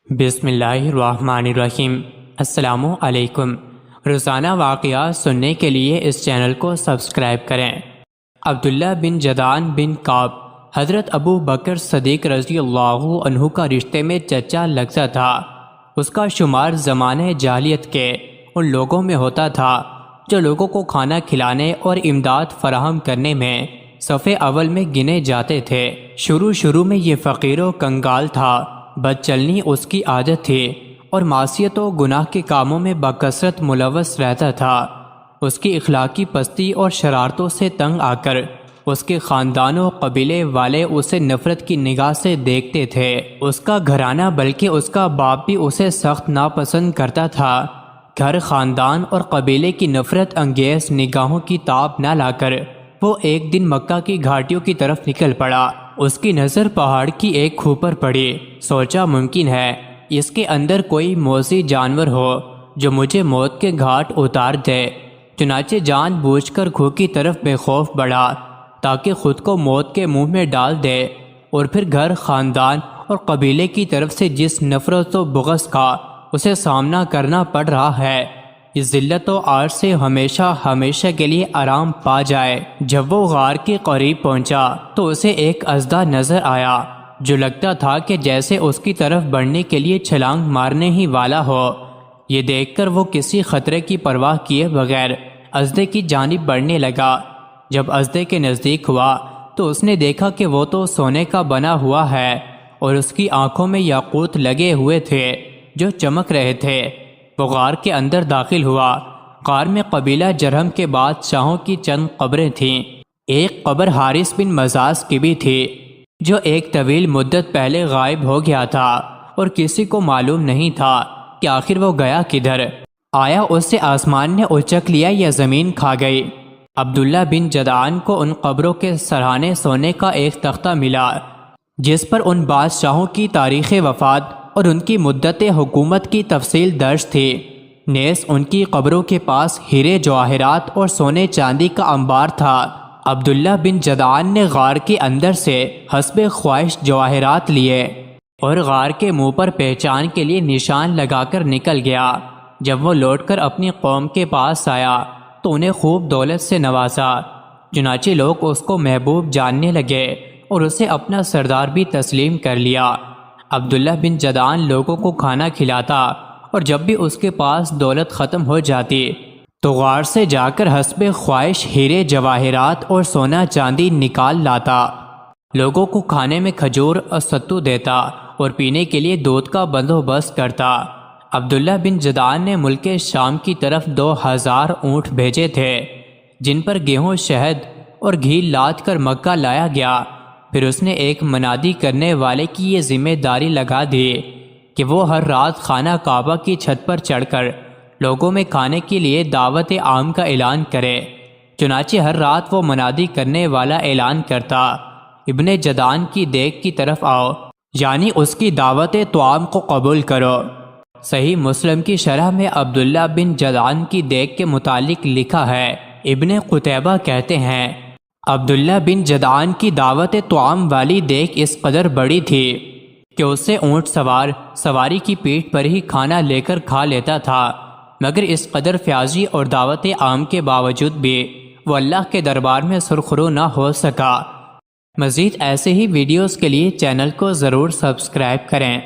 بسم اللہ الرحمن الرحیم۔ السلام علیکم۔ روزانہ واقعات سننے کے لیے اس چینل کو سبسکرائب کریں۔ عبداللہ بن جدعان بن کعب حضرت ابو بکر صدیق رضی اللہ عنہ کا رشتے میں چچا لگتا تھا۔ اس کا شمار زمانے جاہلیت کے ان لوگوں میں ہوتا تھا جو لوگوں کو کھانا کھلانے اور امداد فراہم کرنے میں صف اول میں گنے جاتے تھے۔ شروع میں یہ فقیر و کنگال تھا، بد چلنی اس کی عادت تھی اور معصیت و گناہ کے کاموں میں بکثرت ملوث رہتا تھا۔ اس کی اخلاقی پستی اور شرارتوں سے تنگ آ کر اس کے خاندان و قبیلے والے اسے نفرت کی نگاہ سے دیکھتے تھے۔ اس کا گھرانہ بلکہ اس کا باپ بھی اسے سخت ناپسند کرتا تھا۔ گھر، خاندان اور قبیلے کی نفرت انگیز نگاہوں کی تاب نہ لا کر وہ ایک دن مکہ کی گھاٹیوں کی طرف نکل پڑا۔ اس کی نظر پہاڑ کی ایک کھو پر پڑی۔ سوچا ممکن ہے اس کے اندر کوئی موذی جانور ہو جو مجھے موت کے گھاٹ اتار دے۔ چنانچہ جان بوجھ کر کھو کی طرف بے خوف بڑھا تاکہ خود کو موت کے منہ میں ڈال دے، اور پھر گھر، خاندان اور قبیلے کی طرف سے جس نفرت و بغض کا اسے سامنا کرنا پڑ رہا ہے، اس ذلت و عار سے ہمیشہ کے لیے آرام پا جائے۔ جب وہ غار کے قریب پہنچا تو اسے ایک اژدہا نظر آیا جو لگتا تھا کہ جیسے اس کی طرف بڑھنے کے لیے چھلانگ مارنے ہی والا ہو۔ یہ دیکھ کر وہ کسی خطرے کی پرواہ کیے بغیر اژدھے کی جانب بڑھنے لگا۔ جب اژدھے کے نزدیک ہوا تو اس نے دیکھا کہ وہ تو سونے کا بنا ہوا ہے اور اس کی آنکھوں میں یاقوت لگے ہوئے تھے جو چمک رہے تھے۔ وہ غار کے اندر داخل ہوا۔ غار میں قبیلہ جرہم کے بادشاہوں کی چند قبریں تھیں۔ ایک قبر حارث بن مزاز کی بھی تھی جو ایک طویل مدت پہلے غائب ہو گیا تھا اور کسی کو معلوم نہیں تھا کہ آخر وہ گیا کدھر۔ آیا اس سے آسمان نے اچک لیا یا زمین کھا گئی؟ عبداللہ بن جدعان کو ان قبروں کے سرہانے سونے کا ایک تختہ ملا جس پر ان بادشاہوں کی تاریخ وفات اور ان کی مدت حکومت کی تفصیل درج تھی۔ نیز ان کی قبروں کے پاس ہیرے، جواہرات اور سونے چاندی کا انبار تھا۔ عبداللہ بن جدعان نے غار کے اندر سے حسب خواہش جواہرات لیے اور غار کے منہ پر پہچان کے لیے نشان لگا کر نکل گیا۔ جب وہ لوٹ کر اپنی قوم کے پاس آیا تو انہیں خوب دولت سے نوازا۔ چنانچہ لوگ اس کو محبوب جاننے لگے اور اسے اپنا سردار بھی تسلیم کر لیا۔ عبداللہ بن جدعان لوگوں کو کھانا کھلاتا اور جب بھی اس کے پاس دولت ختم ہو جاتی تو غار سے جا کر حسب خواہش ہیرے، جواہرات اور سونا چاندی نکال لاتا۔ لوگوں کو کھانے میں کھجور اور ستو دیتا اور پینے کے لیے دودھ کا بندوبست کرتا۔ عبداللہ بن جدعان نے ملک شام کی طرف 2000 اونٹ بھیجے تھے جن پر گیہوں، شہد اور گھی لاد کر مکہ لایا گیا۔ پھر اس نے ایک منادی کرنے والے کی یہ ذمہ داری لگا دی کہ وہ ہر رات خانہ کعبہ کی چھت پر چڑھ کر لوگوں میں کھانے کے لیے دعوت عام کا اعلان کرے۔ چنانچہ ہر رات وہ منادی کرنے والا اعلان کرتا، ابن جدعان کی دیگ کی طرف آؤ، یعنی اس کی دعوت طعام کو قبول کرو۔ صحیح مسلم کی شرح میں عبداللہ بن جدعان کی دیگ کے متعلق لکھا ہے۔ ابن قتیبہ کہتے ہیں عبداللہ بن جدعان کی دعوت طعام والی دیگ اس قدر بڑی تھی کہ اس سے اونٹ سوار سواری کی پیٹھ پر ہی کھانا لے کر کھا لیتا تھا، مگر اس قدر فیاضی اور دعوت عام کے باوجود بھی وہ اللہ کے دربار میں سرخرو نہ ہو سکا۔ مزید ایسے ہی ویڈیوز کے لیے چینل کو ضرور سبسکرائب کریں۔